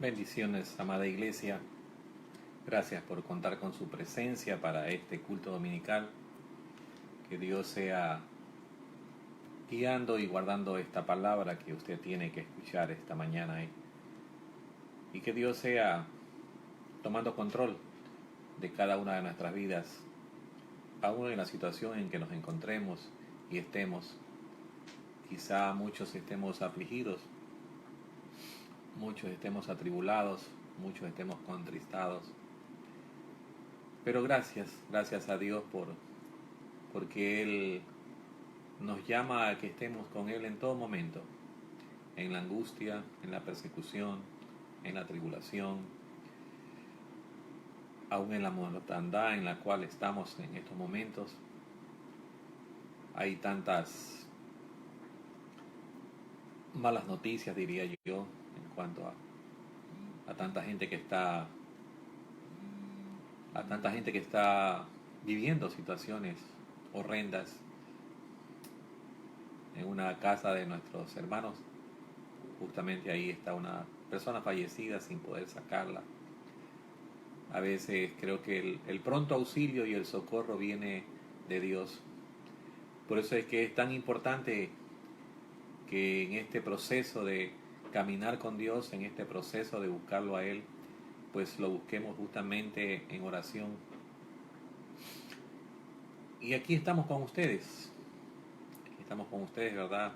Bendiciones, amada iglesia. Gracias por contar con su presencia para este culto dominical. Que Dios sea guiando y guardando esta palabra que usted tiene que escuchar esta mañana. Y que Dios sea tomando control de cada una de nuestras vidas, aún en la situación en que nos encontremos y estemos. Quizá muchos estemos afligidos, muchos estemos atribulados, muchos estemos contristados. Pero gracias a Dios porque Él nos llama a que estemos con Él en todo momento, en la angustia, en la persecución, en la tribulación, aún en la mortandad en la cual estamos en estos momentos. Hay tantas malas noticias, diría yo, en cuanto a tanta gente que está viviendo situaciones horrendas. En una casa de nuestros hermanos, justamente ahí está una persona fallecida sin poder sacarla. A veces creo que el pronto auxilio y el socorro viene de Dios. Por eso es que es tan importante que en este proceso de caminar con Dios, en este proceso de buscarlo a Él, pues lo busquemos justamente en oración. Y aquí estamos con ustedes, ¿verdad?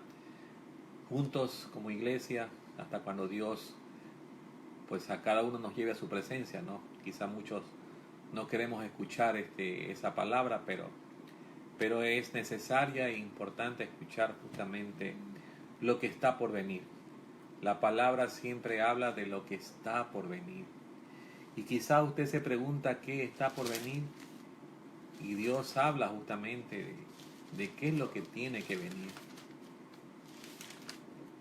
Juntos como iglesia, hasta cuando Dios, pues a cada uno nos lleve a su presencia, ¿no? Quizá muchos no queremos escuchar esa palabra, pero es necesaria e importante escuchar justamente lo que está por venir. La palabra siempre habla de lo que está por venir. Y quizá usted se pregunta qué está por venir, y Dios habla justamente de qué es lo que tiene que venir.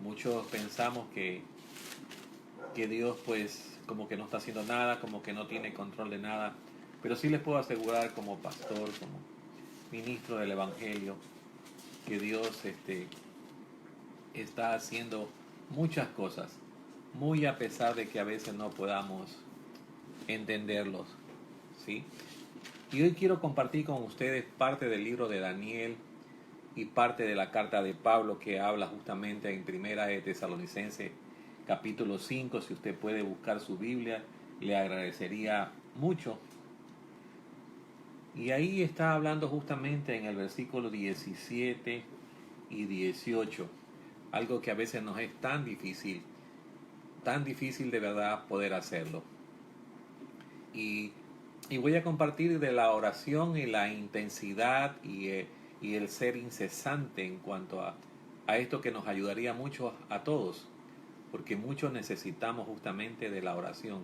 Muchos pensamos que Dios pues como que no está haciendo nada, como que no tiene control de nada, pero sí les puedo asegurar como pastor, como ministro del Evangelio, que Dios está haciendo muchas cosas, muy a pesar de que a veces no podamos entenderlos, ¿sí? Y hoy quiero compartir con ustedes parte del libro de Daniel y parte de la carta de Pablo que habla justamente en Primera de Tesalonicenses capítulo 5. Si usted puede buscar su Biblia, le agradecería mucho. Y ahí está hablando justamente en el versículo 17 y 18, algo que a veces nos es tan difícil de verdad poder hacerlo. Y voy a compartir de la oración y la intensidad y el ser incesante en cuanto a esto que nos ayudaría mucho a todos, porque muchos necesitamos justamente de la oración,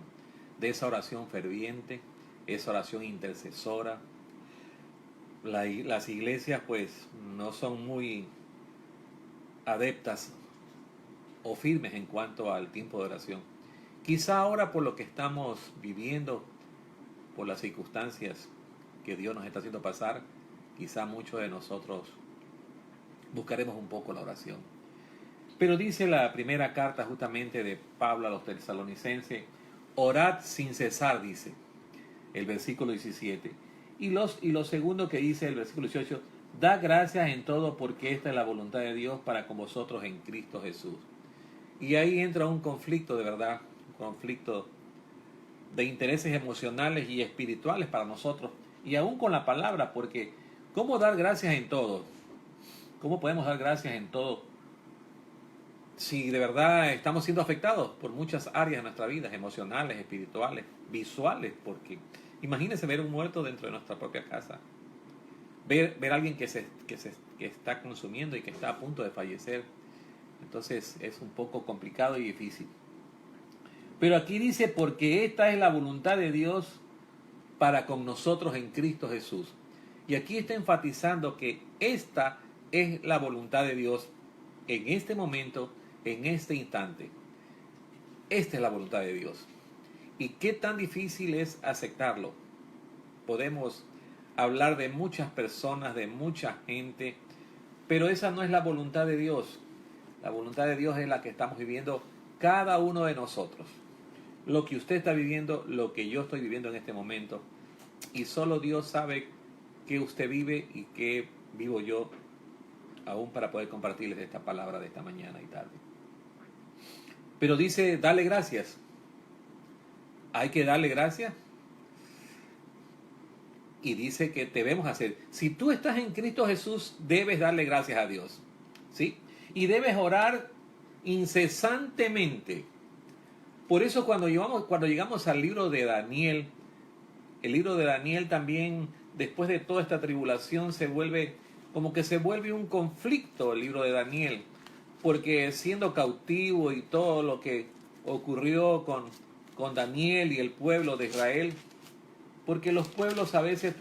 de esa oración ferviente, esa oración intercesora. Las iglesias pues no son muy adeptas o firmes en cuanto al tiempo de oración. Quizá ahora por lo que estamos viviendo, por las circunstancias que Dios nos está haciendo pasar, quizá muchos de nosotros buscaremos un poco la oración. Pero dice la primera carta justamente de Pablo a los tesalonicenses, orad sin cesar, dice el versículo 17. Y lo segundo que dice el versículo 18, da gracias en todo porque esta es la voluntad de Dios para con vosotros en Cristo Jesús. Y ahí entra un conflicto de verdad, un conflicto de intereses emocionales y espirituales para nosotros, y aún con la palabra, porque ¿cómo dar gracias en todo? ¿Cómo podemos dar gracias en todo si de verdad estamos siendo afectados por muchas áreas de nuestra vida, emocionales, espirituales, visuales? Porque imagínense ver un muerto dentro de nuestra propia casa, ver a alguien que está consumiendo y que está a punto de fallecer. Entonces es un poco complicado y difícil. Pero aquí dice, porque esta es la voluntad de Dios para con nosotros en Cristo Jesús. Y aquí está enfatizando que esta es la voluntad de Dios en este momento, en este instante. Esta es la voluntad de Dios. ¿Y qué tan difícil es aceptarlo? Podemos hablar de muchas personas, de mucha gente, pero esa no es la voluntad de Dios. La voluntad de Dios es la que estamos viviendo cada uno de nosotros. lo que usted está viviendo, lo que yo estoy viviendo en este momento. Y solo Dios sabe qué usted vive y qué vivo yo, aún para poder compartirles esta palabra de esta mañana y tarde. Pero dice, dale gracias. Hay que darle gracias. Y dice que debemos hacer. Si tú estás en Cristo Jesús, debes darle gracias a Dios. ¿Sí? Y debes orar incesantemente. Por eso cuando llegamos al libro de Daniel, el libro de Daniel también, después de toda esta tribulación, se vuelve un conflicto el libro de Daniel. Porque siendo cautivo y todo lo que ocurrió con Daniel y el pueblo de Israel, porque los pueblos a veces,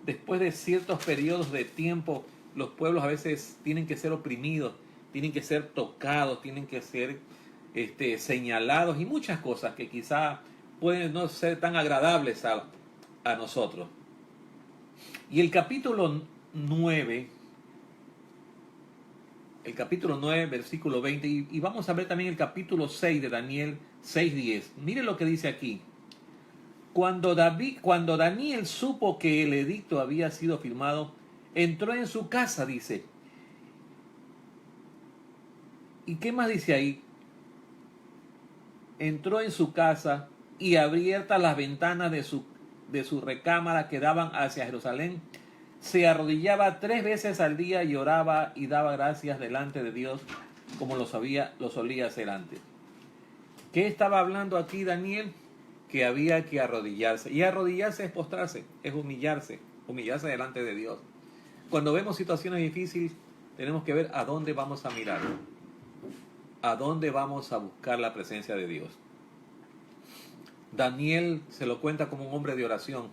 después de ciertos periodos de tiempo, los pueblos a veces tienen que ser oprimidos, tienen que ser tocados, tienen que ser señalados y muchas cosas que quizá pueden no ser tan agradables a nosotros. Y el capítulo 9, versículo 20, y vamos a ver también el capítulo 6 de Daniel 6:10. Miren lo que dice aquí. Cuando Daniel supo que el edicto había sido firmado, entró en su casa, dice. ¿Y qué más dice ahí? Entró en su casa y abiertas las ventanas de su recámara que daban hacia Jerusalén, se arrodillaba 3 veces al día y oraba y daba gracias delante de Dios como lo solía hacer antes. ¿Qué estaba hablando aquí Daniel? Que había que arrodillarse. Y arrodillarse es postrarse, es humillarse delante de Dios. Cuando vemos situaciones difíciles, tenemos que ver a dónde vamos a mirar, a dónde vamos a buscar la presencia de Dios. Daniel se lo cuenta como un hombre de oración,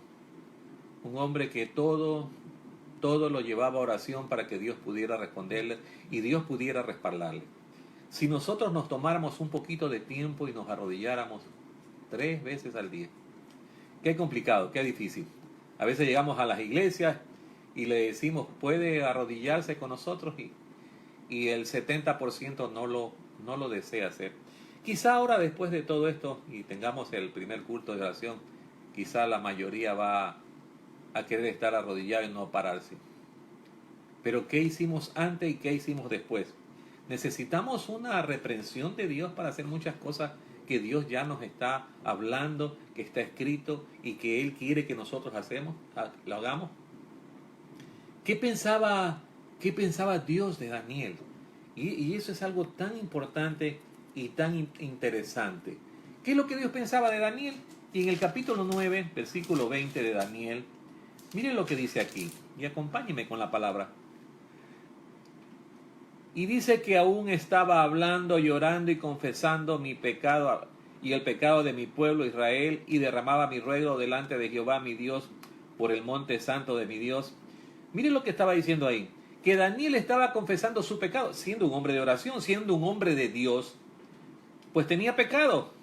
un hombre que todo lo llevaba a oración para que Dios pudiera responderle y Dios pudiera respaldarle. Si nosotros nos tomáramos un poquito de tiempo y nos arrodilláramos 3 veces al día. Qué complicado, qué difícil. A veces llegamos a las iglesias y le decimos, puede arrodillarse con nosotros y el 70% no lo desea hacer. Quizá ahora después de todo esto y tengamos el primer culto de oración, quizá la mayoría va a querer estar arrodillado y no pararse. Pero ¿qué hicimos antes y qué hicimos después? Necesitamos una reprensión de Dios para hacer muchas cosas que Dios ya nos está hablando, que está escrito y que Él quiere que nosotros lo hagamos. ¿Qué pensaba Dios de Daniel? Y eso es algo tan importante y tan interesante. ¿Qué es lo que Dios pensaba de Daniel? Y en el capítulo 9, versículo 20 de Daniel, miren lo que dice aquí, y acompáñenme con la palabra. Y dice que aún estaba hablando, llorando y confesando mi pecado y el pecado de mi pueblo Israel, y derramaba mi ruego delante de Jehová mi Dios por el monte santo de mi Dios. Miren lo que estaba diciendo ahí, que Daniel estaba confesando su pecado, siendo un hombre de oración, siendo un hombre de Dios, pues tenía pecado.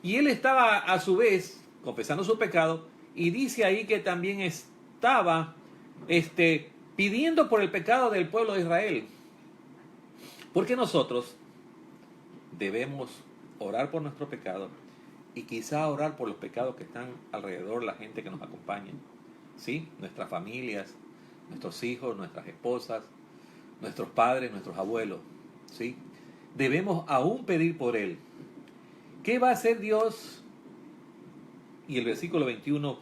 Y él estaba a su vez confesando su pecado, y dice ahí que también estaba pidiendo por el pecado del pueblo de Israel. Porque nosotros debemos orar por nuestro pecado y quizá orar por los pecados que están alrededor, la gente que nos acompaña, ¿sí? Nuestras familias, nuestros hijos, nuestras esposas, nuestros padres, nuestros abuelos, ¿sí? Debemos aún pedir por él. ¿Qué va a hacer Dios? Y el versículo 21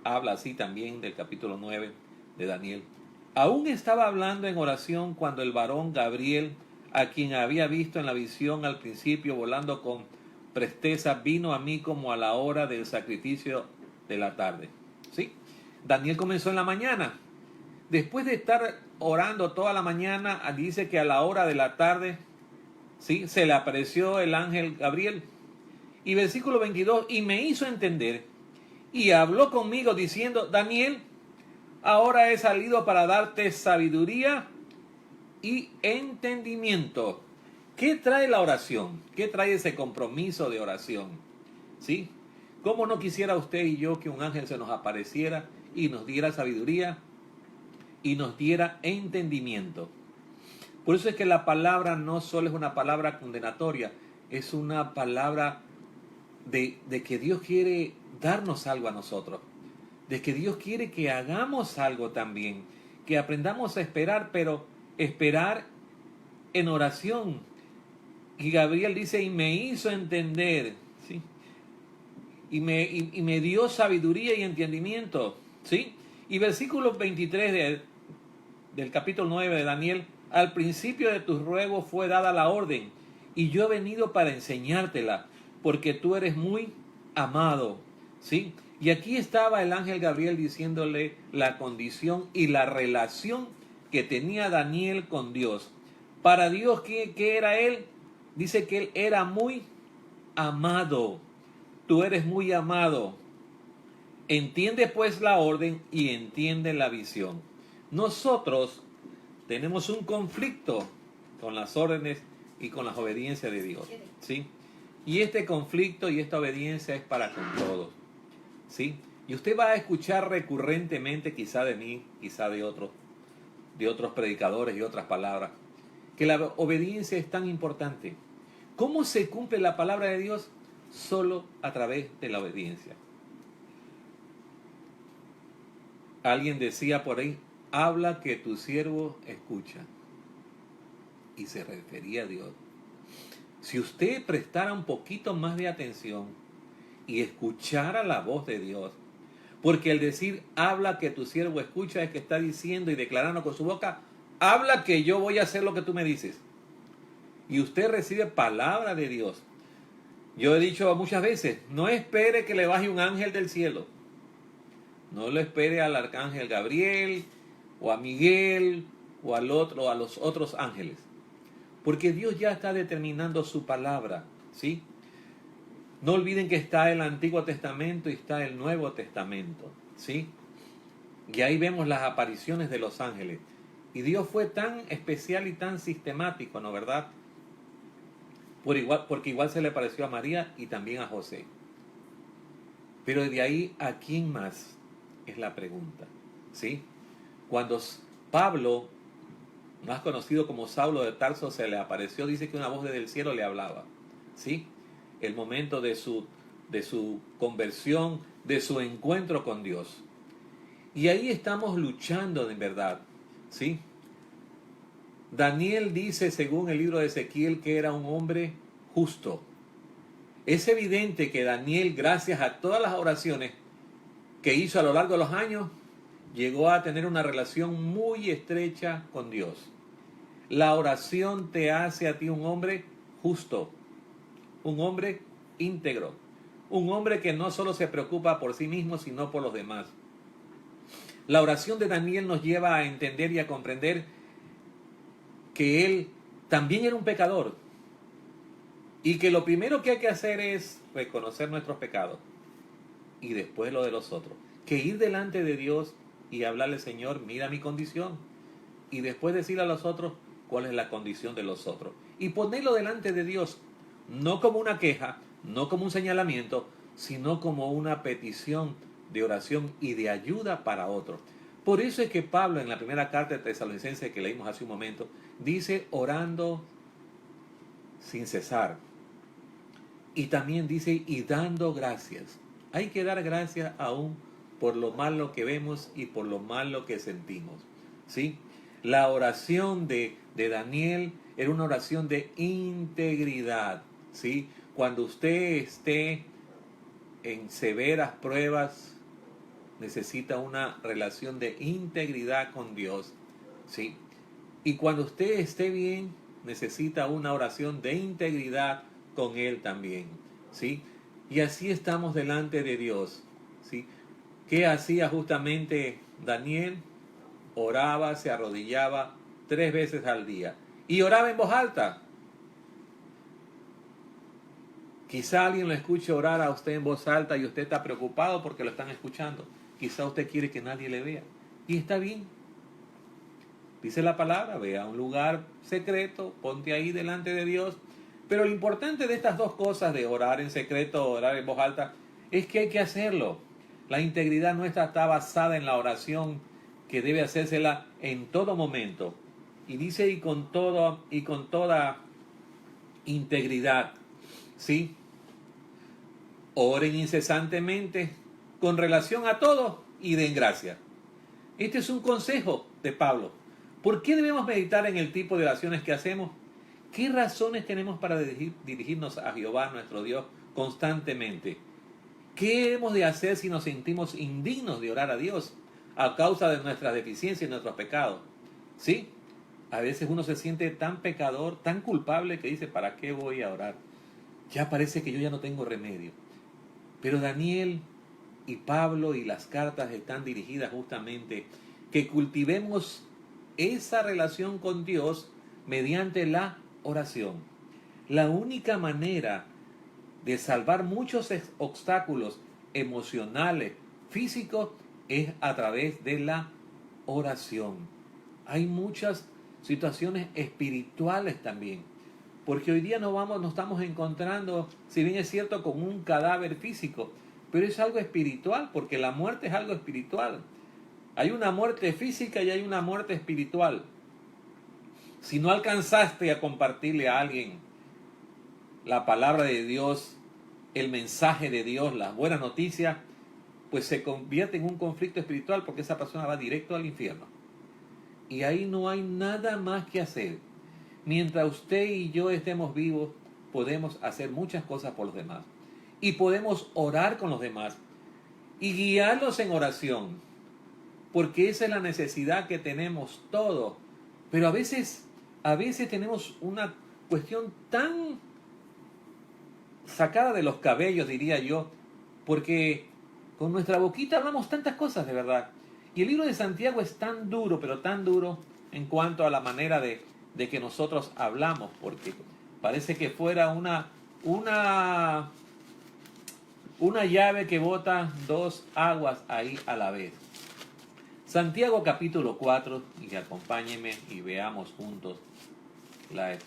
habla así también del capítulo 9 de Daniel. Aún estaba hablando en oración cuando el varón Gabriel, a quien había visto en la visión al principio volando con presteza, vino a mí como a la hora del sacrificio de la tarde. ¿Sí? Daniel comenzó en la mañana. Después de estar orando toda la mañana, dice que a la hora de la tarde, ¿sí?, se le apareció el ángel Gabriel. Y versículo 22, y me hizo entender y habló conmigo diciendo, Daniel, ahora he salido para darte sabiduría y entendimiento. ¿Qué trae la oración? ¿Qué trae ese compromiso de oración? ¿Sí? ¿Cómo no quisiera usted y yo que un ángel se nos apareciera y nos diera sabiduría y nos diera entendimiento? Por eso es que la palabra no solo es una palabra condenatoria, es una palabra de que Dios quiere darnos algo a nosotros, de que Dios quiere que hagamos algo también, que aprendamos a esperar, pero esperar en oración. Y Gabriel dice, y me hizo entender, ¿sí? Y me dio sabiduría y entendimiento, ¿sí? Y versículo 23 del capítulo 9 de Daniel, al principio de tus ruegos fue dada la orden, y yo he venido para enseñártela, porque tú eres muy amado, ¿sí? Y aquí estaba el ángel Gabriel diciéndole la condición y la relación que tenía Daniel con Dios. Para Dios, ¿qué era él? Dice que él era muy amado. Tú eres muy amado. Entiende pues la orden y entiende la visión. Nosotros tenemos un conflicto con las órdenes y con las obediencias de Dios, ¿sí? Y este conflicto y esta obediencia es para con todos, ¿sí? Y usted va a escuchar recurrentemente, quizá de mí, quizá de otros predicadores y otras palabras, que la obediencia es tan importante. ¿Cómo se cumple la palabra de Dios? Solo a través de la obediencia. Alguien decía por ahí, habla que tu siervo escucha. Y se refería a Dios. Si usted prestara un poquito más de atención y escuchara la voz de Dios, porque el decir habla que tu siervo escucha es que está diciendo y declarando con su boca, habla que yo voy a hacer lo que tú me dices. Y usted recibe palabra de Dios. Yo he dicho muchas veces, no espere que le baje un ángel del cielo. No lo espere al arcángel Gabriel o a Miguel o a los otros ángeles. Porque Dios ya está determinando su palabra, ¿sí? No olviden que está el Antiguo Testamento y está el Nuevo Testamento, ¿sí? Y ahí vemos las apariciones de los ángeles. Y Dios fue tan especial y tan sistemático, ¿no verdad? Porque igual se le pareció a María y también a José. Pero de ahí, ¿a quién más? Es la pregunta, ¿sí? Cuando Pablo, más conocido como Saulo de Tarso, se le apareció, dice que una voz desde el cielo le hablaba, ¿sí? El momento de su conversión, de su encuentro con Dios. Y ahí estamos luchando en verdad, ¿sí? Daniel dice, según el libro de Ezequiel, que era un hombre justo. Es evidente que Daniel, gracias a todas las oraciones que hizo a lo largo de los años, llegó a tener una relación muy estrecha con Dios. La oración te hace a ti un hombre justo, un hombre íntegro, un hombre que no solo se preocupa por sí mismo, sino por los demás. La oración de Daniel nos lleva a entender y a comprender que él también era un pecador y que lo primero que hay que hacer es reconocer nuestros pecados y después lo de los otros. Que ir delante de Dios y hablarle, Señor, mira mi condición, y después decirle a los otros cuál es la condición de los otros. Y ponerlo delante de Dios, no como una queja, no como un señalamiento, sino como una petición de oración y de ayuda para otros. Por eso es que Pablo en la primera carta de Tesalonicenses que leímos hace un momento, dice orando sin cesar. Y también dice y dando gracias. Hay que dar gracias aún por lo malo que vemos y por lo malo que sentimos, ¿sí? La oración de Daniel era una oración de integridad, ¿sí? Cuando usted esté en severas pruebas, necesita una relación de integridad con Dios, ¿sí? Y cuando usted esté bien, necesita una oración de integridad con Él también, ¿sí? Y así estamos delante de Dios, ¿sí? ¿Qué hacía justamente Daniel? Oraba, se arrodillaba 3 veces al día. Y oraba en voz alta. Quizá alguien lo escuche orar a usted en voz alta y usted está preocupado porque lo están escuchando. Quizá usted quiere que nadie le vea. Y está bien. Dice la palabra, ve a un lugar secreto, ponte ahí delante de Dios. Pero lo importante de estas dos cosas, de orar en secreto o orar en voz alta, es que hay que hacerlo. La integridad nuestra está basada en la oración que debe hacérsela en todo momento. Y dice y con toda integridad, ¿sí? Oren incesantemente con relación a todo y den gracia. Este es un consejo de Pablo. ¿Por qué debemos meditar en el tipo de oraciones que hacemos? ¿Qué razones tenemos para dirigirnos a Jehová, nuestro Dios, constantemente? ¿Qué hemos de hacer si nos sentimos indignos de orar a Dios a causa de nuestras deficiencias y nuestros pecados? ¿Sí? A veces uno se siente tan pecador, tan culpable que dice, ¿para qué voy a orar? Ya parece que yo ya no tengo remedio. Pero Daniel y Pablo y las cartas están dirigidas justamente que cultivemos esa relación con Dios mediante la oración. La única manera de salvar muchos obstáculos emocionales, físicos, es a través de la oración. Hay muchas situaciones espirituales también, porque hoy día nos estamos encontrando, si bien es cierto, con un cadáver físico, pero es algo espiritual, porque la muerte es algo espiritual. Hay una muerte física y hay una muerte espiritual. Si no alcanzaste a compartirle a alguien la palabra de Dios, el mensaje de Dios, las buenas noticias, pues se convierte en un conflicto espiritual porque esa persona va directo al infierno. Y ahí no hay nada más que hacer. Mientras usted y yo estemos vivos, podemos hacer muchas cosas por los demás. Y podemos orar con los demás y guiarlos en oración. Porque esa es la necesidad que tenemos todos. Pero a veces tenemos una cuestión tan sacada de los cabellos, diría yo, porque con nuestra boquita hablamos tantas cosas de verdad. Y el libro de Santiago es tan duro, pero tan duro en cuanto a la manera de que nosotros hablamos, porque parece que fuera una llave que bota dos aguas ahí a la vez. Santiago capítulo 4, y acompáñenme y veamos juntos la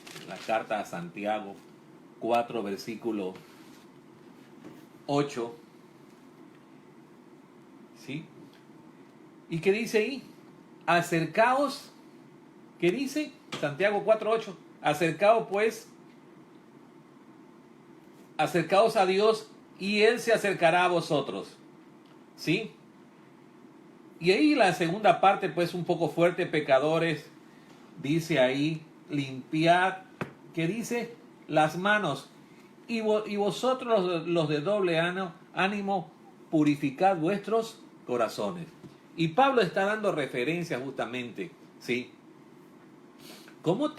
carta a Santiago 4, versículo 8. ¿Sí? ¿Y qué dice ahí? Acercaos, ¿qué dice? Santiago 4:8. Acercaos a Dios y Él se acercará a vosotros. ¿Sí? Y ahí la segunda parte, pues un poco fuerte, pecadores, dice ahí, limpiad, ¿qué dice? Las manos. Y vosotros los de doble ánimo, purificad vuestros corazones. Y Pablo está dando referencia justamente, ¿sí? ¿Cómo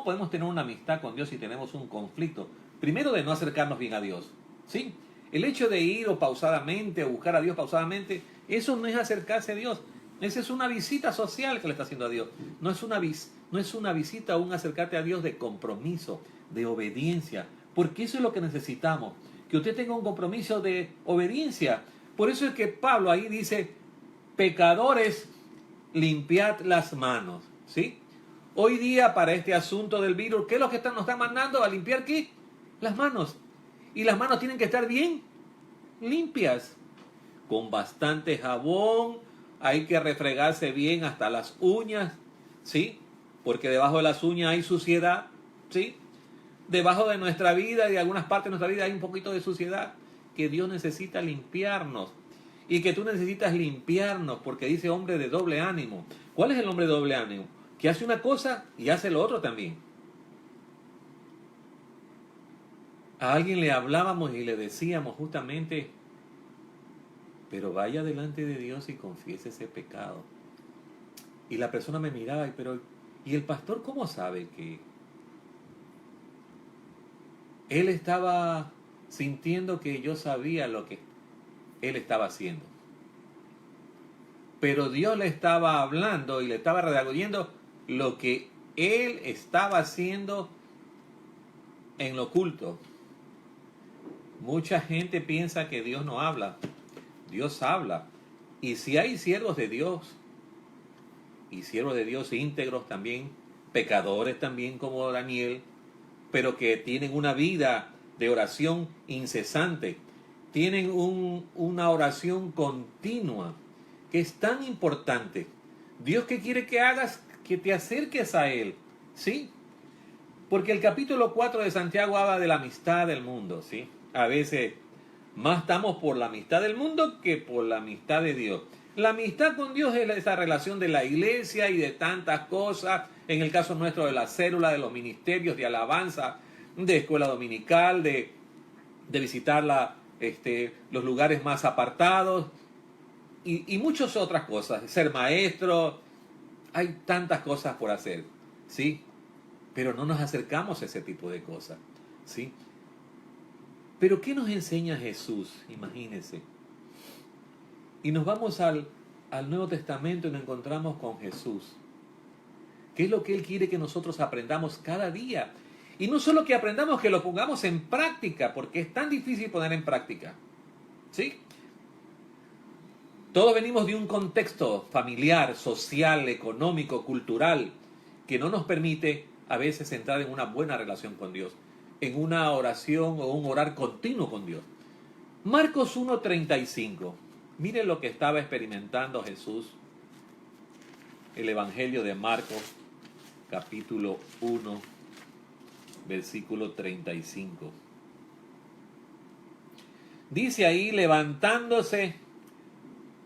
podemos tener una amistad con Dios si tenemos un conflicto? Primero, de no acercarnos bien a Dios, ¿sí? El hecho de ir o pausadamente, o buscar a Dios pausadamente, eso no es acercarse a Dios. Esa es una visita social que le está haciendo a Dios. No es una visita o un acercarte a Dios de compromiso, de obediencia. Porque eso es lo que necesitamos. Que usted tenga un compromiso de obediencia. Por eso es que Pablo ahí dice, pecadores, limpiad las manos, ¿sí? Hoy día, para este asunto del virus, ¿qué es lo que nos están mandando a limpiar qué? Las manos. Y las manos tienen que estar bien limpias, con bastante jabón. Hay que refregarse bien hasta las uñas, ¿sí? Porque debajo de las uñas hay suciedad, ¿sí? Debajo de nuestra vida y de algunas partes de nuestra vida hay un poquito de suciedad que Dios necesita limpiarnos. Y que tú necesitas limpiarnos, porque dice hombre de doble ánimo. ¿Cuál es el hombre de doble ánimo? Que hace una cosa y hace lo otro también. A alguien le hablábamos y le decíamos justamente, pero vaya delante de Dios y confiese ese pecado. Y la persona me miraba, ¿y el pastor cómo sabe que él estaba sintiendo que yo sabía lo que él estaba haciendo? Pero Dios le estaba hablando y le estaba redarguyendo lo que él estaba haciendo en lo oculto. Mucha gente piensa que Dios no habla. Dios habla. Y si hay siervos de Dios, y siervos de Dios íntegros también, pecadores también como Daniel, pero que tienen una vida de oración incesante, tienen una oración continua, que es tan importante. Dios, ¿qué quiere que hagas? Que te acerques a Él, ¿sí? Porque el capítulo 4 de Santiago habla de la amistad del mundo, ¿sí? A veces Más estamos por la amistad del mundo que por la amistad de Dios. La amistad con Dios es esa relación de la iglesia y de tantas cosas. En el caso nuestro de la célula, de los ministerios, de alabanza, de escuela dominical, de visitar los lugares más apartados y muchas otras cosas. Ser maestro, hay tantas cosas por hacer, ¿sí? Pero no nos acercamos a ese tipo de cosas, ¿sí? Pero ¿qué nos enseña Jesús? Imagínense. Y nos vamos al Nuevo Testamento y nos encontramos con Jesús. ¿Qué es lo que Él quiere que nosotros aprendamos cada día? Y no solo que aprendamos, que lo pongamos en práctica, porque es tan difícil poner en práctica, ¿sí? Todos venimos de un contexto familiar, social, económico, cultural, que no nos permite a veces entrar en una buena relación con Dios, en una oración o un orar continuo con Dios. Marcos 1:35. Miren lo que estaba experimentando Jesús. El Evangelio de Marcos, capítulo 1, versículo 35. Dice ahí, levantándose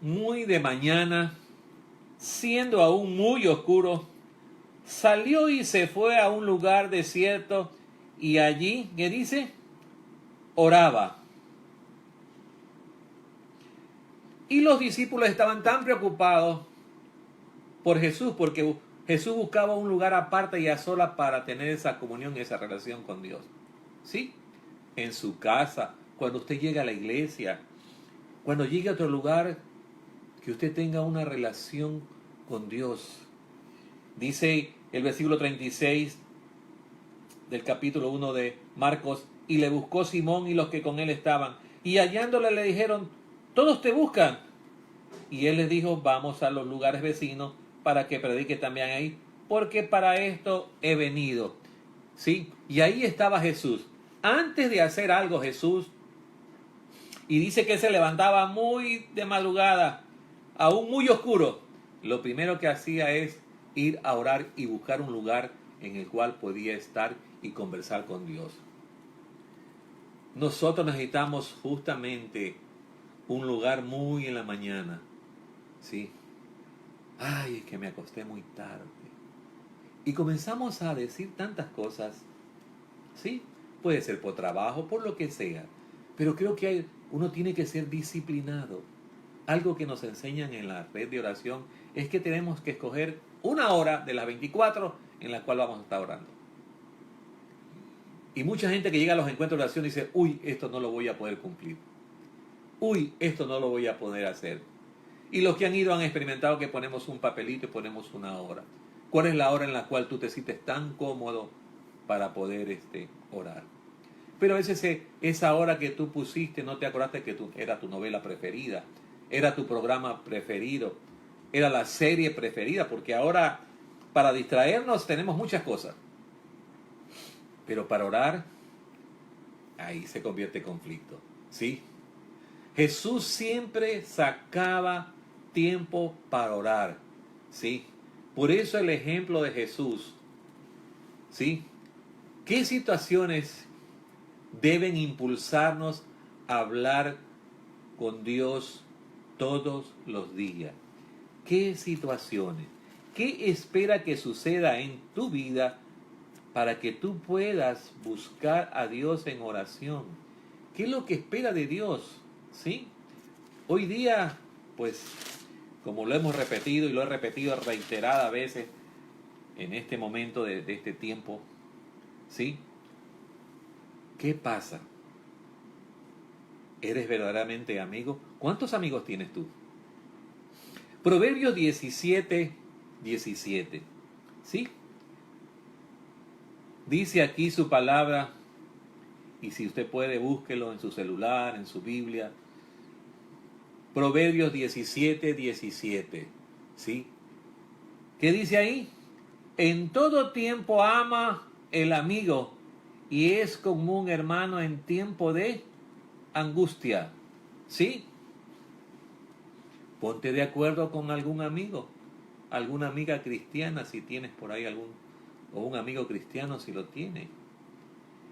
muy de mañana, siendo aún muy oscuro, salió y se fue a un lugar desierto y allí, ¿qué dice? Oraba. Y los discípulos estaban tan preocupados por Jesús, porque Jesús buscaba un lugar aparte y a solas para tener esa comunión y esa relación con Dios. ¿Sí? En su casa, cuando usted llega a la iglesia, cuando llegue a otro lugar, que usted tenga una relación con Dios. Dice el versículo 36 del capítulo 1 de Marcos, y le buscó Simón y los que con él estaban, y hallándole le dijeron, todos te buscan. Y él les dijo, vamos a los lugares vecinos para que predique también ahí, porque para esto he venido. ¿Sí? Y ahí estaba Jesús. Antes de hacer algo Jesús, y dice que se levantaba muy de madrugada, aún muy oscuro, lo primero que hacía es ir a orar y buscar un lugar en el cual podía estar y conversar con Dios. Nosotros necesitamos justamente un lugar muy en la mañana, ¿sí? Ay, es que me acosté muy tarde. Y comenzamos a decir tantas cosas, ¿sí? Puede ser por trabajo, por lo que sea. Pero creo que uno tiene que ser disciplinado. Algo que nos enseñan en la red de oración es que tenemos que escoger una hora de las 24 en la cual vamos a estar orando. Y mucha gente que llega a los encuentros de oración dice, uy, esto no lo voy a poder cumplir. Uy, esto no lo voy a poder hacer. Y los que han ido han experimentado que ponemos un papelito y ponemos una hora. ¿Cuál es la hora en la cual tú te sientes tan cómodo para poder orar? Pero a veces esa hora que tú pusiste no te acordaste que era tu novela preferida, era tu programa preferido, era la serie preferida, porque ahora para distraernos tenemos muchas cosas. Pero para orar, ahí se convierte en conflicto, ¿sí? Jesús siempre sacaba tiempo para orar, ¿sí? Por eso el ejemplo de Jesús, ¿sí? ¿Qué situaciones deben impulsarnos a hablar con Dios todos los días? ¿Qué situaciones? ¿Qué espera que suceda en tu vida para que tú puedas buscar a Dios en oración? ¿Qué es lo que espera de Dios? ¿Sí? Hoy día, pues, como lo hemos repetido y lo he repetido reiteradas veces en este momento de este tiempo, ¿sí? ¿Qué pasa? ¿Eres verdaderamente amigo? ¿Cuántos amigos tienes tú? Proverbios 17:17, ¿sí? Dice aquí su palabra, y si usted puede, búsquelo en su celular, en su Biblia. Proverbios 17:17, ¿sí? ¿Qué dice ahí? En todo tiempo ama el amigo y es como un hermano en tiempo de angustia, ¿sí? Ponte de acuerdo con algún amigo, alguna amiga cristiana si tienes por ahí algún, o un amigo cristiano si lo tiene.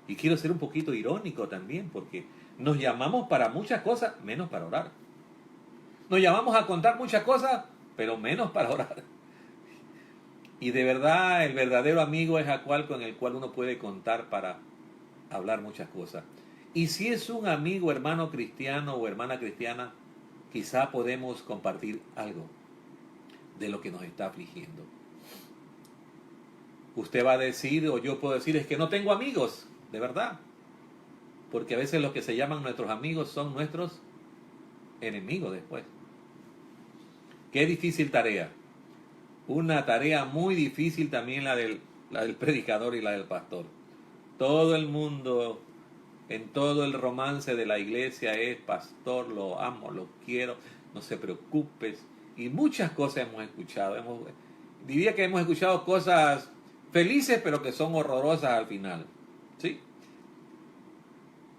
Y quiero ser un poquito irónico también, porque nos llamamos para muchas cosas, menos para orar. Nos llamamos a contar muchas cosas, pero menos para orar. Y de verdad, el verdadero amigo es aquel con el cual uno puede contar para hablar muchas cosas. Y si es un amigo, hermano cristiano o hermana cristiana, quizá podemos compartir algo de lo que nos está afligiendo. Usted va a decir, o yo puedo decir, es que no tengo amigos, de verdad. Porque a veces los que se llaman nuestros amigos son nuestros enemigos después. Qué difícil tarea. Una tarea muy difícil también la del predicador y la del pastor. Todo el mundo, en todo el romance de la iglesia es: pastor, lo amo, lo quiero, no se preocupes. Y muchas cosas hemos escuchado. Diría que hemos escuchado cosas felices, pero que son horrorosas al final. ¿Sí?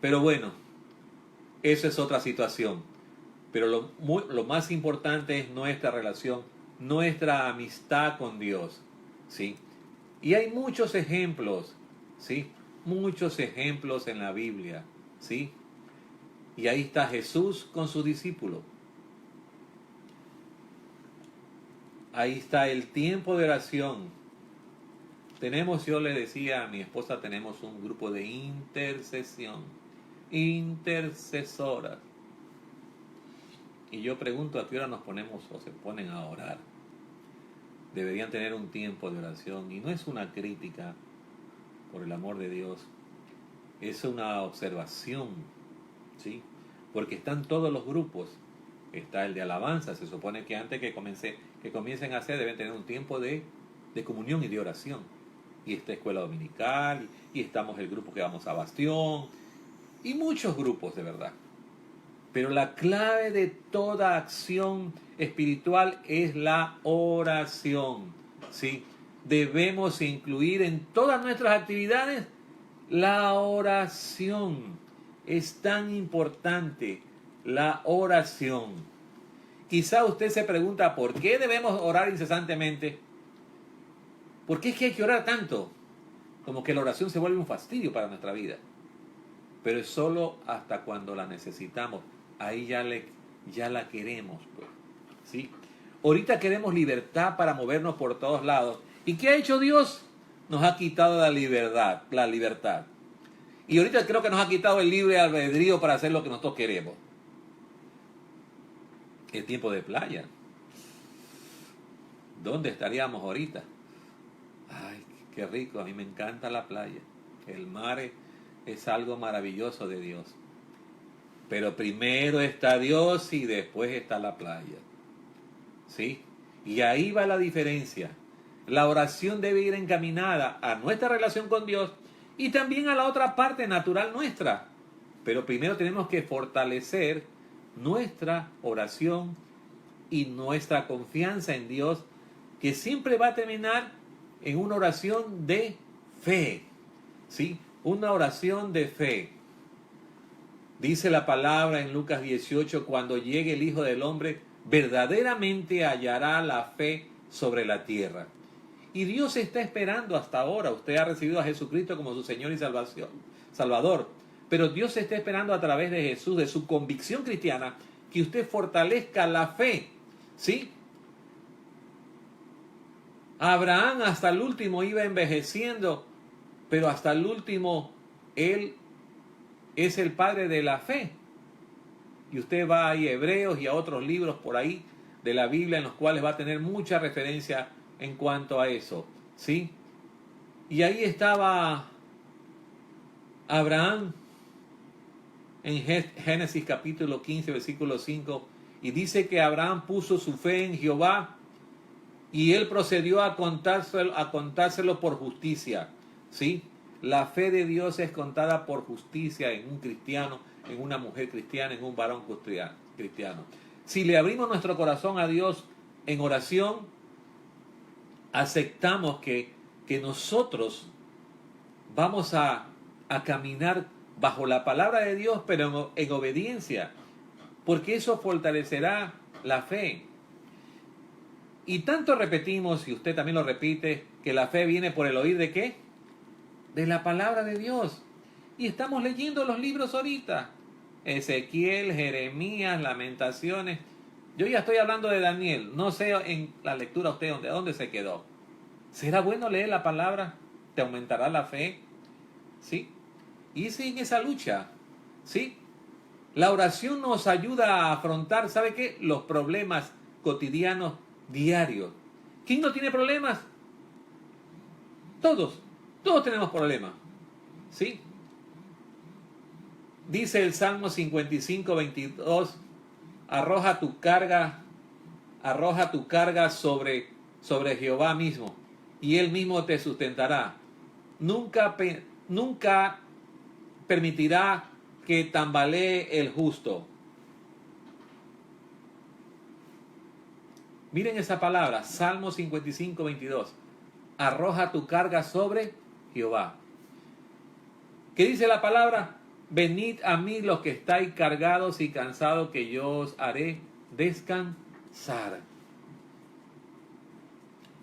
Pero bueno, eso es otra situación. Pero lo más importante es nuestra relación, nuestra amistad con Dios. ¿Sí? Y hay muchos ejemplos, ¿sí? Muchos ejemplos en la Biblia, ¿sí? Y ahí está Jesús con sus discípulos. Ahí está el tiempo de oración. Yo le decía a mi esposa, tenemos un grupo de intercesión, intercesoras. Y yo pregunto, ¿a qué hora nos ponemos o se ponen a orar? Deberían tener un tiempo de oración. Y no es una crítica, por el amor de Dios, es una observación, ¿sí? Porque están todos los grupos. Está el de alabanza, se supone que antes que comiencen a hacer deben tener un tiempo de comunión y de oración. Y esta escuela dominical, y estamos el grupo que vamos a Bastión, y muchos grupos de verdad. Pero la clave de toda acción espiritual es la oración, ¿sí? Debemos incluir en todas nuestras actividades la oración. Es tan importante la oración. Quizá usted se pregunta, ¿por qué debemos orar incesantemente? ¿Por qué es que hay que orar tanto? Como que la oración se vuelve un fastidio para nuestra vida. Pero es solo hasta cuando la necesitamos. Ahí ya la queremos, pues, ¿sí? Ahorita queremos libertad para movernos por todos lados. ¿Y qué ha hecho Dios? Nos ha quitado la libertad. Y ahorita creo que nos ha quitado el libre albedrío para hacer lo que nosotros queremos. El tiempo de playa. ¿Dónde estaríamos ahorita? Ay, qué rico, a mí me encanta la playa. El mar es algo maravilloso de Dios. Pero primero está Dios y después está la playa. ¿Sí? Y ahí va la diferencia. La oración debe ir encaminada a nuestra relación con Dios y también a la otra parte natural nuestra. Pero primero tenemos que fortalecer nuestra oración y nuestra confianza en Dios, que siempre va a terminar en una oración de fe. ¿Sí? Una oración de fe. Dice la palabra en Lucas 18, cuando llegue el Hijo del Hombre, verdaderamente hallará la fe sobre la tierra. Y Dios está esperando hasta ahora. Usted ha recibido a Jesucristo como su Señor y Salvador. Pero Dios está esperando a través de Jesús, de su convicción cristiana, que usted fortalezca la fe. ¿Sí? Abraham hasta el último iba envejeciendo, pero hasta el último él es el padre de la fe. Y usted va a Hebreos y a otros libros por ahí de la Biblia en los cuales va a tener mucha referencia en cuanto a eso, ¿sí? Y ahí estaba Abraham en Génesis capítulo 15, versículo 5, y dice que Abraham puso su fe en Jehová y él procedió a contárselo por justicia, ¿sí? La fe de Dios es contada por justicia en un cristiano, en una mujer cristiana, en un varón cristiano. Si le abrimos nuestro corazón a Dios en oración, aceptamos que nosotros vamos a caminar bajo la palabra de Dios, pero en obediencia, porque eso fortalecerá la fe. Y tanto repetimos, y usted también lo repite, que la fe viene por el oír ¿de qué? De la palabra de Dios. Y estamos leyendo los libros ahorita. Ezequiel, Jeremías, Lamentaciones. Yo ya estoy hablando de Daniel. No sé en la lectura usted dónde se quedó. ¿Será bueno leer la palabra? ¿Te aumentará la fe? ¿Sí? Y sí, en esa lucha. ¿Sí? La oración nos ayuda a afrontar, ¿sabe qué? Los problemas cotidianos diarios. ¿Quién no tiene problemas? Todos. Todos tenemos problemas. ¿Sí? Dice el Salmo 55:22, arroja tu carga sobre Jehová mismo, y él mismo te sustentará. Nunca permitirá que tambalee el justo. Miren esa palabra, Salmo 55:22. Arroja tu carga sobre Jehová. ¿Qué dice la palabra? Venid a mí los que estáis cargados y cansados, que yo os haré descansar.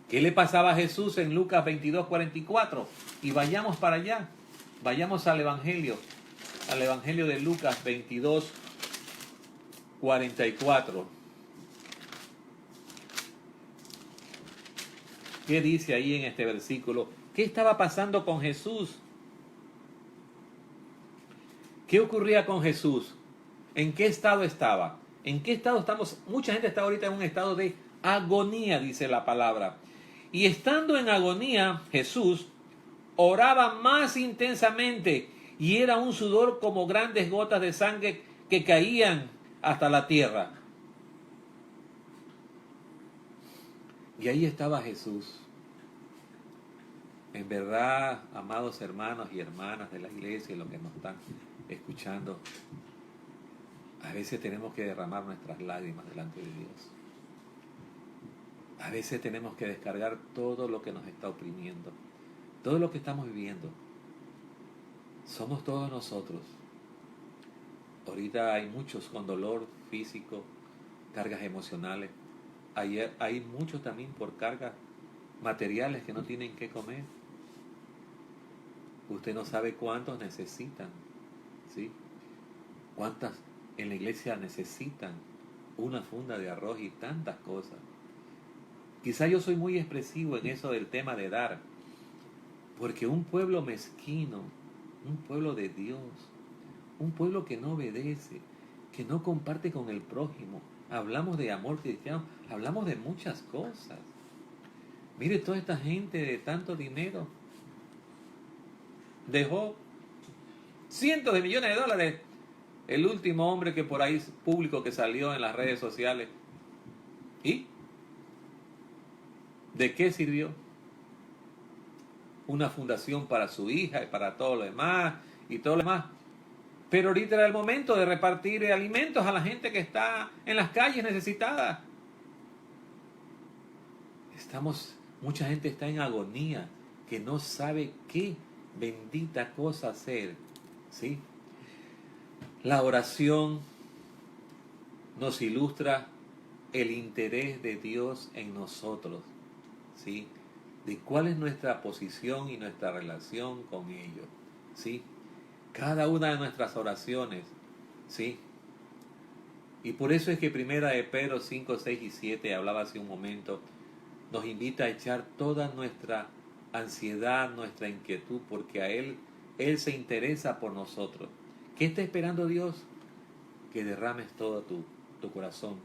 ¿Qué le pasaba a Jesús en Lucas 22:44? Y vayamos para allá. Vayamos al Evangelio de Lucas 22:44. ¿Qué dice ahí en este versículo? ¿Qué estaba pasando con Jesús? ¿Qué ocurría con Jesús? ¿En qué estado estaba? ¿En qué estado estamos? Mucha gente está ahorita en un estado de agonía, dice la palabra. Y estando en agonía, Jesús oraba más intensamente y era un sudor como grandes gotas de sangre que caían hasta la tierra. Y ahí estaba Jesús. En verdad, amados hermanos y hermanas de la iglesia y los que nos están escuchando, a veces tenemos que derramar nuestras lágrimas delante de Dios. A veces tenemos que descargar todo lo que nos está oprimiendo, todo lo que estamos viviendo. Somos todos nosotros. Ahorita hay muchos con dolor físico, cargas emocionales. Hay muchos también por cargas materiales que no tienen que comer. Usted no sabe cuántos necesitan, ¿sí? Cuántas en la iglesia necesitan una funda de arroz y tantas cosas. Quizá yo soy muy expresivo en eso del tema de dar, porque un pueblo mezquino, un pueblo de Dios, un pueblo que no obedece, que no comparte con el prójimo, hablamos de amor cristiano, hablamos de muchas cosas. Mire, toda esta gente de tanto dinero dejó cientos de millones de dólares. El último hombre que por ahí público que salió en las redes sociales. ¿Y de qué sirvió? Una fundación para su hija y para todo lo demás y todo lo demás. Pero ahorita era el momento de repartir alimentos a la gente que está en las calles necesitada. Mucha gente está en agonía, que no sabe qué bendita cosa hacer, ¿sí? La oración nos ilustra el interés de Dios en nosotros, ¿sí? De cuál es nuestra posición y nuestra relación con ellos, ¿sí? Cada una de nuestras oraciones, ¿sí? Y por eso es que primera de Pedro 5, 6 y 7, hablaba hace un momento, nos invita a echar toda nuestra ansiedad, nuestra inquietud, porque a Él se interesa por nosotros. ¿Qué está esperando Dios? Que derrames todo tu corazón,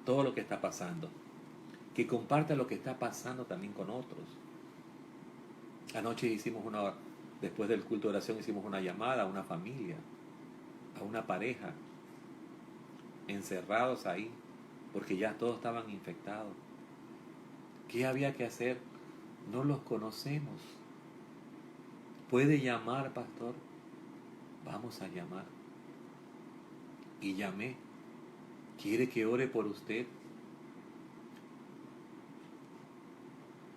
todo lo que está pasando. Que comparta lo que está pasando también con otros. Anoche después del culto de oración, hicimos una llamada a una familia, a una pareja, encerrados ahí, porque ya todos estaban infectados. ¿Qué había que hacer? No los conocemos. ¿Puede llamar, pastor? Vamos a llamar. Y llamé. ¿Quiere que ore por usted?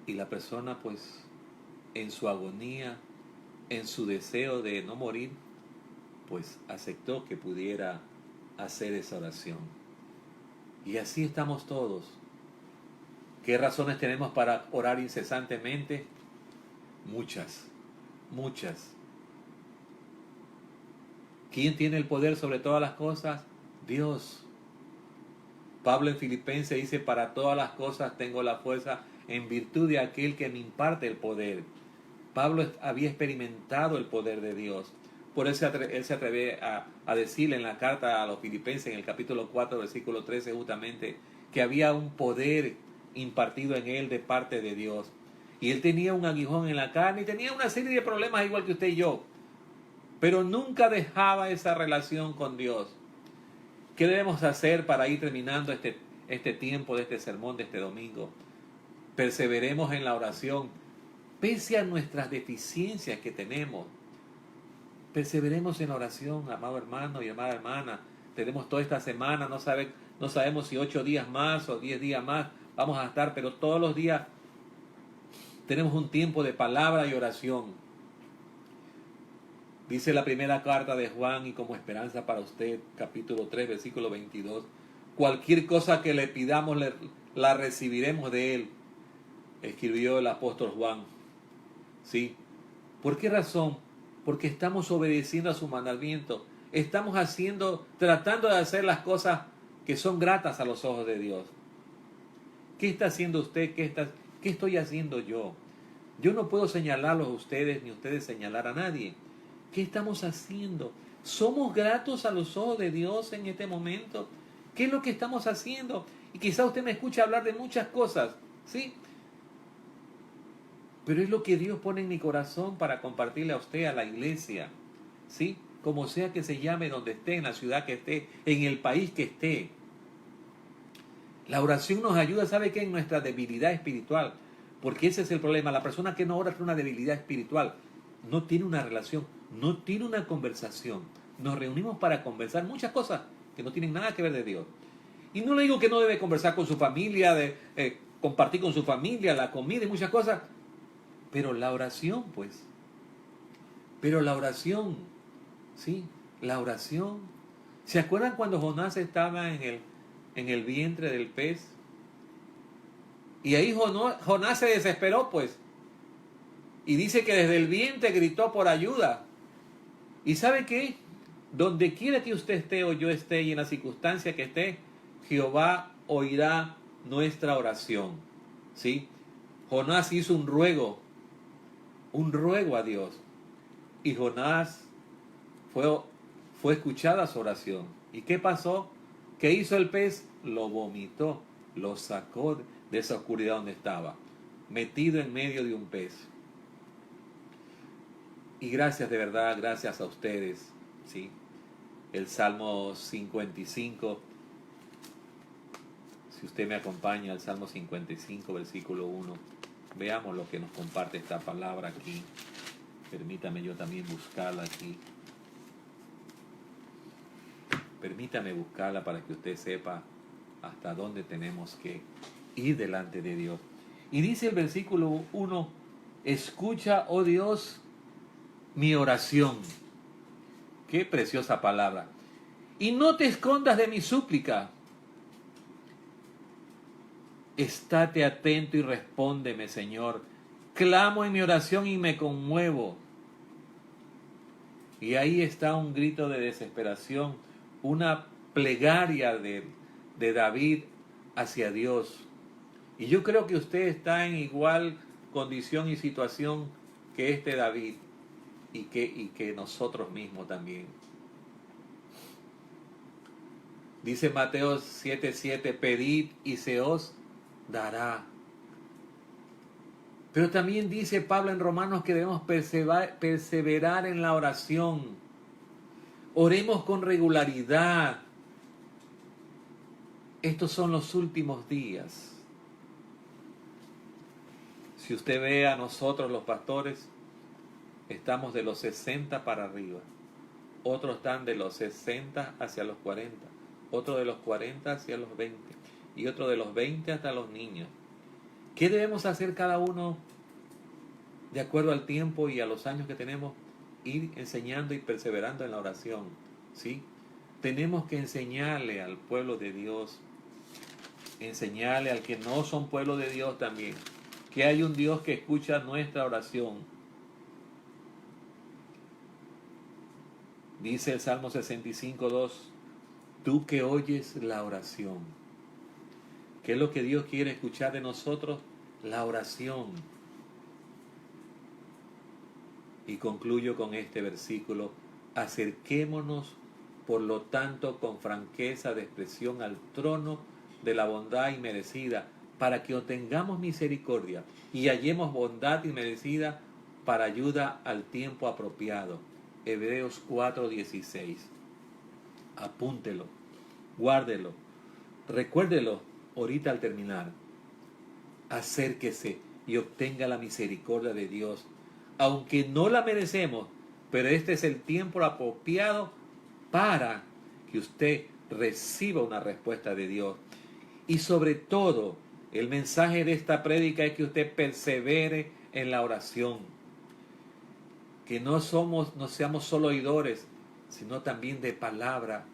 Y la persona, pues, en su agonía, en su deseo de no morir, pues aceptó que pudiera hacer esa oración. Y así estamos todos. ¿Qué razones tenemos para orar incesantemente? Muchas, muchas. ¿Quién tiene el poder sobre todas las cosas? Dios. Pablo en Filipenses dice, para todas las cosas tengo la fuerza en virtud de aquel que me imparte el poder. Pablo había experimentado el poder de Dios. Por eso él se atreve a decirle en la carta a los Filipenses, en el capítulo 4, versículo 13, justamente, que había un poder impartido en él de parte de Dios. Y él tenía un aguijón en la carne y tenía una serie de problemas igual que usted y yo. Pero nunca dejaba esa relación con Dios. ¿Qué debemos hacer para ir terminando este tiempo de este sermón de este domingo? Perseveremos en la oración, pese a nuestras deficiencias que tenemos. Perseveremos en la oración, amado hermano y amada hermana. Tenemos toda esta semana, no sabemos si 8 días más o 10 días más vamos a estar, pero todos los días tenemos un tiempo de palabra y oración. Dice la primera carta de Juan, y como esperanza para usted, capítulo 3, versículo 22, cualquier cosa que le pidamos la recibiremos de él, escribió el apóstol Juan. ¿Sí? ¿Por qué razón? Porque estamos obedeciendo a su mandamiento. Estamos tratando de hacer las cosas que son gratas a los ojos de Dios. ¿Qué está haciendo usted? ¿Qué estoy haciendo yo? Yo no puedo señalarlos a ustedes ni ustedes señalar a nadie. ¿Qué estamos haciendo? ¿Somos gratos a los ojos de Dios en este momento? ¿Qué es lo que estamos haciendo? Y quizá usted me escuche hablar de muchas cosas, ¿sí? Pero es lo que Dios pone en mi corazón para compartirle a usted, a la iglesia, ¿sí? Como sea que se llame, donde esté, en la ciudad que esté, en el país que esté. La oración nos ayuda, ¿sabe qué? En nuestra debilidad espiritual. Porque ese es el problema. La persona que no ora tiene una debilidad espiritual. No tiene una relación, no tiene una conversación. Nos reunimos para conversar muchas cosas que no tienen nada que ver de Dios. Y no le digo que no debe conversar con su familia, compartir con su familia, la comida y muchas cosas. Pero la oración, pues. Pero la oración, ¿sí? La oración. ¿Se acuerdan cuando Jonás estaba en el vientre del pez? Y ahí Jonás se desesperó, pues. Y dice que desde el vientre gritó por ayuda. ¿Y sabe qué? Donde quiera que usted esté o yo esté y en la circunstancia que esté, Jehová oirá nuestra oración. ¿Sí? Jonás hizo un ruego a Dios. Y Jonás fue escuchada su oración. ¿Y qué pasó? ¿Qué hizo el pez? Lo vomitó, lo sacó de esa oscuridad donde estaba, metido en medio de un pez. Y gracias, de verdad, gracias a ustedes, ¿sí? El Salmo 55, si usted me acompaña, el Salmo 55, versículo 1, veamos lo que nos comparte esta palabra aquí. Permítame yo también buscarla aquí. Permítame buscarla para que usted sepa hasta dónde tenemos que ir delante de Dios. Y dice el versículo 1, escucha, oh Dios, mi oración. Qué preciosa palabra. Y no te escondas de mi súplica. Estate atento y respóndeme, Señor. Clamo en mi oración y me conmuevo. Y ahí está un grito de desesperación, una plegaria de David hacia Dios. Y yo creo que usted está en igual condición y situación que este David y que nosotros mismos también. Dice Mateo 7:7, pedid y se os dará. Pero también dice Pablo en Romanos que debemos perseverar en la oración. Oremos con regularidad. Estos son los últimos días. Si usted ve a nosotros los pastores, estamos de los 60 para arriba. Otros están de los 60 hacia los 40. Otros de los 40 hacia los 20. Y otros de los 20 hasta los niños. ¿Qué debemos hacer cada uno de acuerdo al tiempo y a los años que tenemos? Ir enseñando y perseverando en la oración, ¿sí? Tenemos que enseñarle al pueblo de Dios, enseñarle al que no son pueblo de Dios también, que hay un Dios que escucha nuestra oración. Dice el Salmo 65:2, tú que oyes la oración. ¿Qué es lo que Dios quiere escuchar de nosotros? La oración. Y concluyo con este versículo, acerquémonos por lo tanto con franqueza de expresión al trono de la bondad inmerecida, para que obtengamos misericordia y hallemos bondad inmerecida para ayuda al tiempo apropiado. Hebreos 4:16. Apúntelo, guárdelo, recuérdelo ahorita al terminar. Acérquese y obtenga la misericordia de Dios, aunque no la merecemos, pero este es el tiempo apropiado para que usted reciba una respuesta de Dios. Y sobre todo, el mensaje de esta prédica es que usted persevere en la oración, que no seamos solo oidores, sino también de palabra.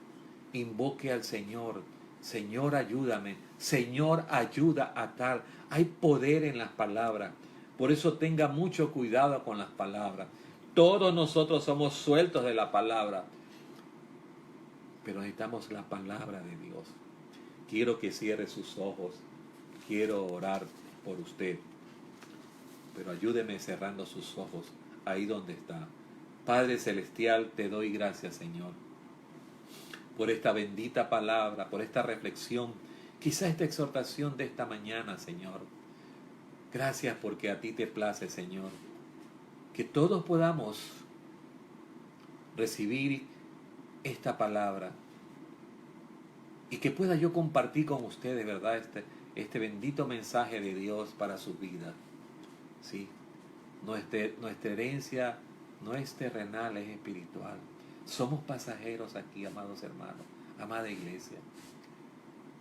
Invoque al Señor. Señor, ayúdame. Señor, ayuda a tal. Hay poder en las palabras. Por eso tenga mucho cuidado con las palabras. Todos nosotros somos sueltos de la palabra, pero necesitamos la palabra de Dios. Quiero que cierre sus ojos. Quiero orar por usted, pero ayúdeme cerrando sus ojos ahí donde está. Padre Celestial, te doy gracias, Señor, por esta bendita palabra, por esta reflexión, quizá esta exhortación de esta mañana, Señor. Gracias porque a ti te place, Señor, que todos podamos recibir esta palabra y que pueda yo compartir con ustedes, ¿verdad?, este bendito mensaje de Dios para sus vidas. Sí, nuestra herencia no es terrenal, es espiritual. Somos pasajeros aquí, amados hermanos, amada iglesia.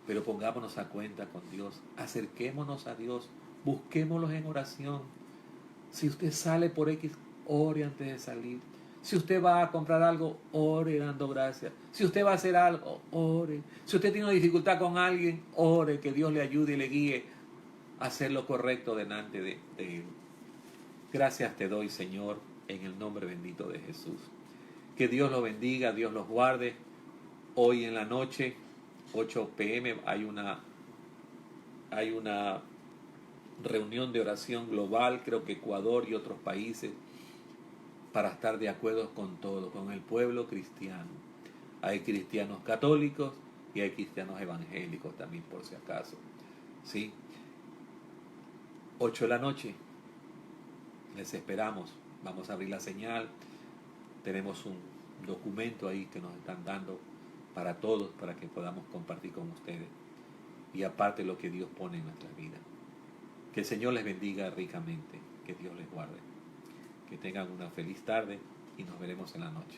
Pero pongámonos a cuenta con Dios, acerquémonos a Dios, busquémoslos en oración. Si usted sale por X, ore antes de salir. Si usted va a comprar algo, ore dando gracias. Si usted va a hacer algo, ore. Si usted tiene una dificultad con alguien, ore, que Dios le ayude y le guíe a hacer lo correcto delante de Él. Gracias te doy, Señor, en el nombre bendito de Jesús. Que Dios los bendiga, Dios los guarde. Hoy en la noche, 8 p.m., hay una reunión de oración global, creo que Ecuador y otros países, para estar de acuerdo con todo, con el pueblo cristiano. Hay cristianos católicos y hay cristianos evangélicos también, por si acaso. ¿Sí? 8 de la noche, les esperamos. Vamos a abrir la señal. Tenemos un documento ahí que nos están dando para todos, para que podamos compartir con ustedes. Y aparte lo que Dios pone en nuestras vidas. Que el Señor les bendiga ricamente. Que Dios les guarde. Que tengan una feliz tarde y nos veremos en la noche.